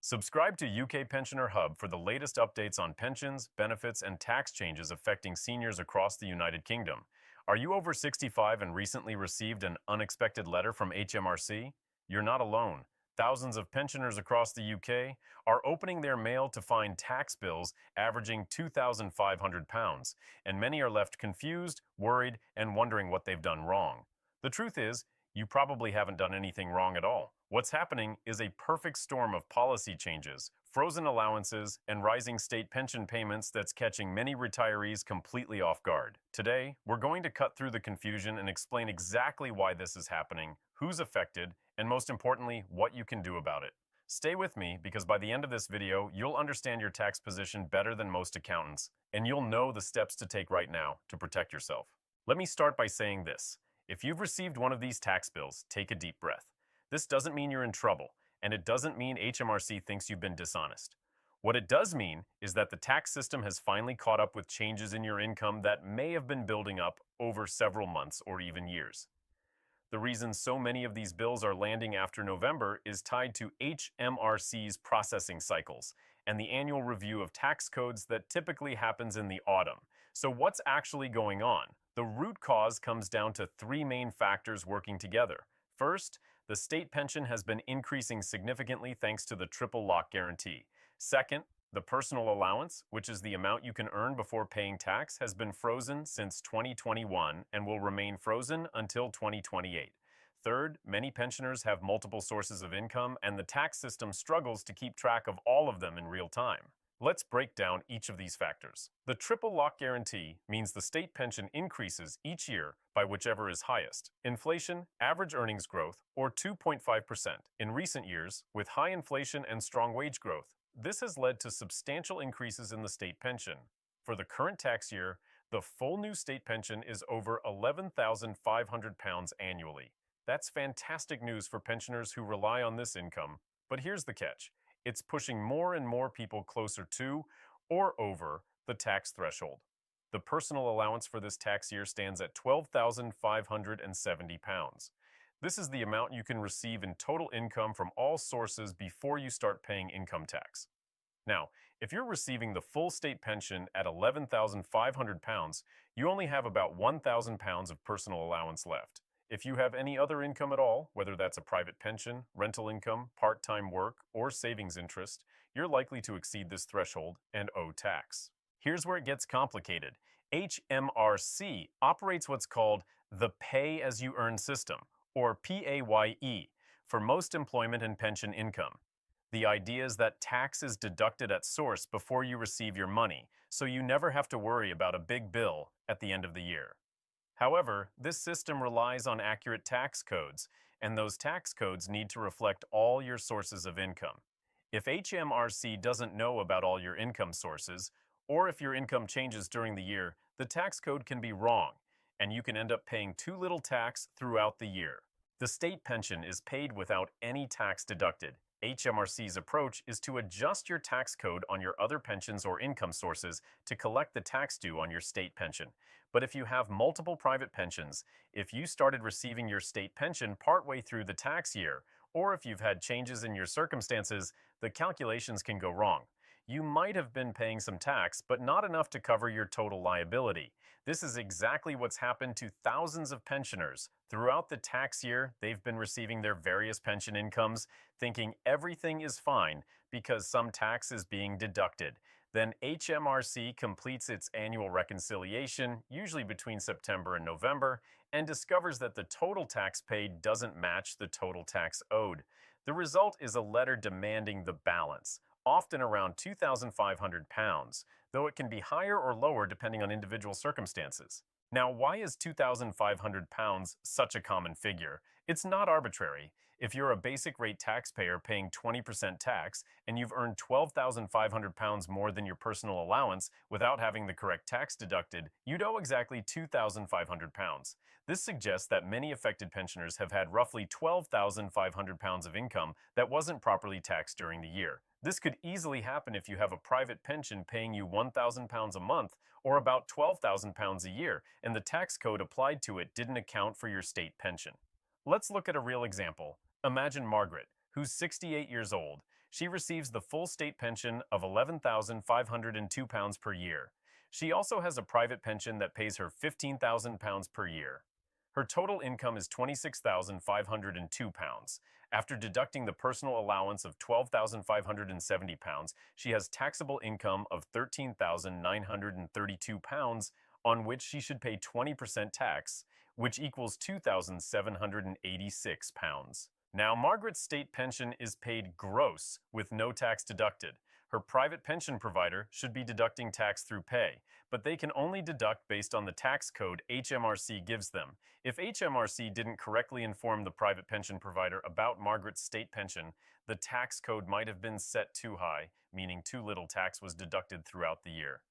Subscribe to UK Pensioner Hub for the latest updates on pensions, benefits, and tax changes affecting seniors across the United Kingdom. Are you over 65 and recently received an unexpected letter from HMRC? You're not alone. Thousands of pensioners across the UK are opening their mail to find tax bills averaging £2,500, and many are left confused, worried, and wondering what they've done wrong. The truth is, you probably haven't done anything wrong at all. What's happening is a perfect storm of policy changes, frozen allowances, and rising state pension payments that's catching many retirees completely off guard. Today, we're going to cut through the confusion and explain exactly why this is happening, who's affected, and most importantly, what you can do about it. Stay with me because by the end of this video, you'll understand your tax position better than most accountants, and you'll know the steps to take right now to protect yourself. Let me start by saying this. If you've received one of these tax bills, take a deep breath. This doesn't mean you're in trouble, and it doesn't mean HMRC thinks you've been dishonest. What it does mean is that the tax system has finally caught up with changes in your income that may have been building up over several months or even years. The reason so many of these bills are landing after November is tied to HMRC's processing cycles and the annual review of tax codes that typically happens in the autumn. So what's actually going on? The root cause comes down to three main factors working together. First, the state pension has been increasing significantly thanks to the triple lock guarantee. Second, the personal allowance, which is the amount you can earn before paying tax, has been frozen since 2021 and will remain frozen until 2028. Third, many pensioners have multiple sources of income and the tax system struggles to keep track of all of them in real time. Let's break down each of these factors. The triple lock guarantee means the state pension increases each year by whichever is highest. Inflation, average earnings growth, or 2.5%. In recent years, with high inflation and strong wage growth, this has led to substantial increases in the state pension. For the current tax year, the full new state pension is over £11,500 annually. That's fantastic news for pensioners who rely on this income. But here's the catch. It's pushing more and more people closer to or over the tax threshold. The personal allowance for this tax year stands at £12,570. This is the amount you can receive in total income from all sources before you start paying income tax. Now, if you're receiving the full state pension at £11,500, you only have about £1,000 of personal allowance left. If you have any other income at all, whether that's a private pension, rental income, part-time work, or savings interest, you're likely to exceed this threshold and owe tax. Here's where it gets complicated. HMRC operates what's called the pay-as-you-earn system, or PAYE, for most employment and pension income. The idea is that tax is deducted at source before you receive your money, so you never have to worry about a big bill at the end of the year. However, this system relies on accurate tax codes, and those tax codes need to reflect all your sources of income. If HMRC doesn't know about all your income sources, or if your income changes during the year, the tax code can be wrong, and you can end up paying too little tax throughout the year. The state pension is paid without any tax deducted. HMRC's approach is to adjust your tax code on your other pensions or income sources to collect the tax due on your state pension. But if you have multiple private pensions, if you started receiving your state pension partway through the tax year, or if you've had changes in your circumstances, the calculations can go wrong. You might have been paying some tax, but not enough to cover your total liability. This is exactly what's happened to thousands of pensioners. Throughout the tax year, they've been receiving their various pension incomes, thinking everything is fine because some tax is being deducted. Then HMRC completes its annual reconciliation, usually between September and November, and discovers that the total tax paid doesn't match the total tax owed. The result is a letter demanding the balance, often around £2,500, though it can be higher or lower depending on individual circumstances. Now, why is £2,500 such a common figure? It's not arbitrary. If you're a basic rate taxpayer paying 20% tax and you've earned £12,500 more than your personal allowance without having the correct tax deducted, you'd owe exactly £2,500. This suggests that many affected pensioners have had roughly £12,500 of income that wasn't properly taxed during the year. This could easily happen if you have a private pension paying you £1,000 a month or about £12,000 a year, and the tax code applied to it didn't account for your state pension. Let's look at a real example. Imagine Margaret, who's 68 years old. She receives the full state pension of £11,502 per year. She also has a private pension that pays her £15,000 per year. Her total income is £26,502. After deducting the personal allowance of £12,570, she has taxable income of £13,932, on which she should pay 20% tax, which equals £2,786. Now, Margaret's state pension is paid gross with no tax deducted. Her private pension provider should be deducting tax through pay, but they can only deduct based on the tax code HMRC gives them. If HMRC didn't correctly inform the private pension provider about Margaret's state pension, the tax code might have been set too high, meaning too little tax was deducted throughout the year.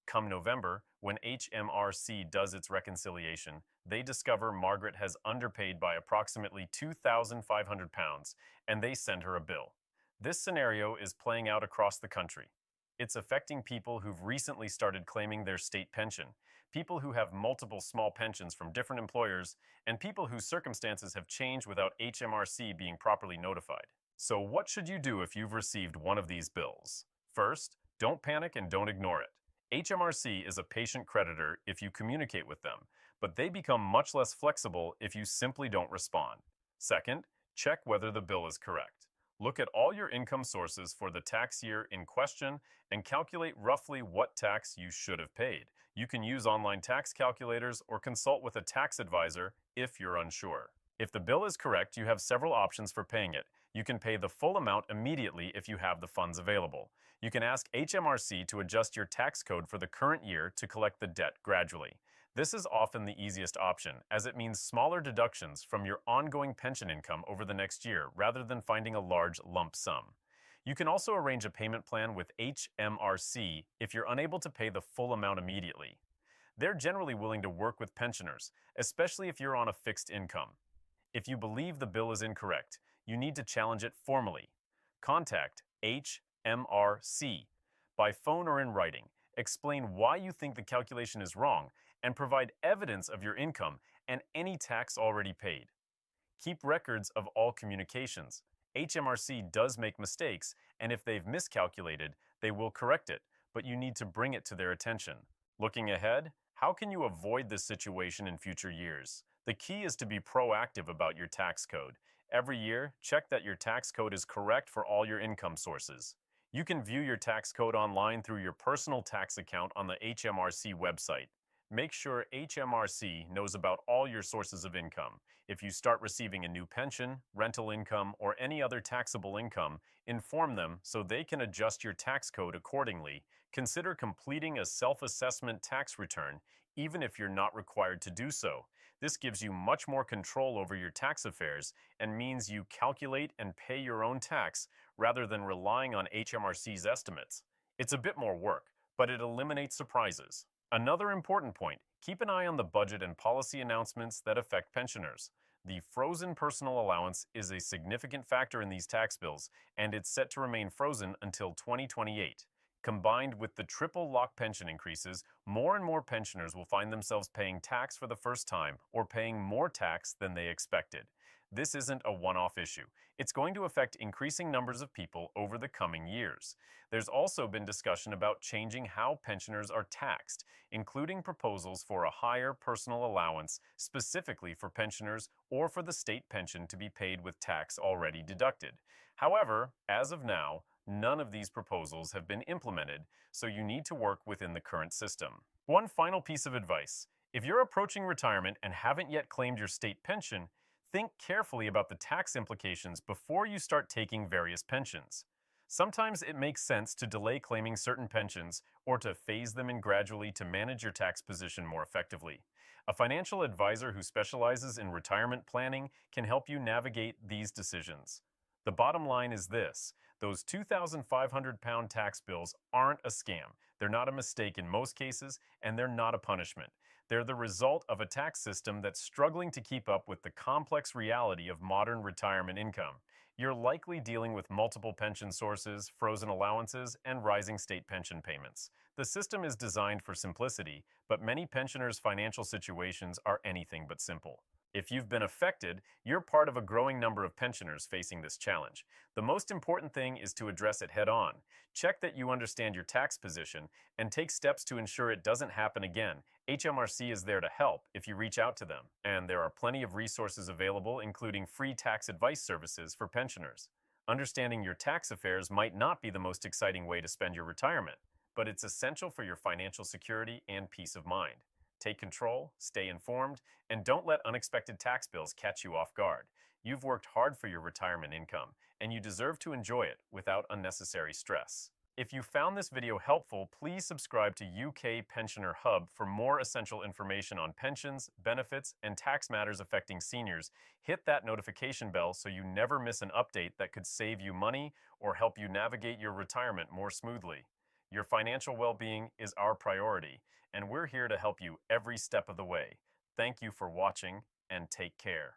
Come November, when HMRC does its reconciliation, they discover Margaret has underpaid by approximately £2,500, and they send her a bill. This scenario is playing out across the country. It's affecting people who've recently started claiming their state pension, people who have multiple small pensions from different employers, and people whose circumstances have changed without HMRC being properly notified. So what should you do if you've received one of these bills? First, don't panic and don't ignore it. HMRC is a patient creditor if you communicate with them, but they become much less flexible if you simply don't respond. Second, check whether the bill is correct. Look at all your income sources for the tax year in question and calculate roughly what tax you should have paid. You can use online tax calculators or consult with a tax advisor if you're unsure. If the bill is correct, you have several options for paying it. You can pay the full amount immediately if you have the funds available. You can ask HMRC to adjust your tax code for the current year to collect the debt gradually. This is often the easiest option, as it means smaller deductions from your ongoing pension income over the next year rather than finding a large lump sum. You can also arrange a payment plan with HMRC if you're unable to pay the full amount immediately. They're generally willing to work with pensioners, especially if you're on a fixed income. If you believe the bill is incorrect, you need to challenge it formally. Contact HMRC by phone or in writing. Explain why you think the calculation is wrong and provide evidence of your income and any tax already paid. Keep records of all communications. HMRC does make mistakes, and if they've miscalculated, they will correct it, but you need to bring it to their attention. Looking ahead, how can you avoid this situation in future years? The key is to be proactive about your tax code. Every year, check that your tax code is correct for all your income sources. You can view your tax code online through your personal tax account on the HMRC website. Make sure HMRC knows about all your sources of income. If you start receiving a new pension, rental income, or any other taxable income, inform them so they can adjust your tax code accordingly. Consider completing a self-assessment tax return, even if you're not required to do so. This gives you much more control over your tax affairs and means you calculate and pay your own tax rather than relying on HMRC's estimates. It's a bit more work, but it eliminates surprises. Another important point, keep an eye on the budget and policy announcements that affect pensioners. The frozen personal allowance is a significant factor in these tax bills, and it's set to remain frozen until 2028. Combined with the triple lock pension increases, more and more pensioners will find themselves paying tax for the first time or paying more tax than they expected. This isn't a one-off issue. It's going to affect increasing numbers of people over the coming years. There's also been discussion about changing how pensioners are taxed, including proposals for a higher personal allowance specifically for pensioners or for the state pension to be paid with tax already deducted. However, as of now, none of these proposals have been implemented, so you need to work within the current system. One final piece of advice. If you're approaching retirement and haven't yet claimed your state pension, think carefully about the tax implications before you start taking various pensions. Sometimes it makes sense to delay claiming certain pensions or to phase them in gradually to manage your tax position more effectively. A financial advisor who specializes in retirement planning can help you navigate these decisions. The bottom line is this: those £2,500 tax bills aren't a scam. They're not a mistake in most cases, and they're not a punishment. They're the result of a tax system that's struggling to keep up with the complex reality of modern retirement income. You're likely dealing with multiple pension sources, frozen allowances, and rising state pension payments. The system is designed for simplicity, but many pensioners' financial situations are anything but simple. If you've been affected, you're part of a growing number of pensioners facing this challenge. The most important thing is to address it head on. Check that you understand your tax position and take steps to ensure it doesn't happen again. HMRC is there to help if you reach out to them, and there are plenty of resources available, including free tax advice services for pensioners. Understanding your tax affairs might not be the most exciting way to spend your retirement, but it's essential for your financial security and peace of mind. Take control, stay informed, and don't let unexpected tax bills catch you off guard. You've worked hard for your retirement income, and you deserve to enjoy it without unnecessary stress. If you found this video helpful, please subscribe to UK Pensioner Hub for more essential information on pensions, benefits, and tax matters affecting seniors. Hit that notification bell so you never miss an update that could save you money or help you navigate your retirement more smoothly. Your financial well-being is our priority, and we're here to help you every step of the way. Thank you for watching, and take care.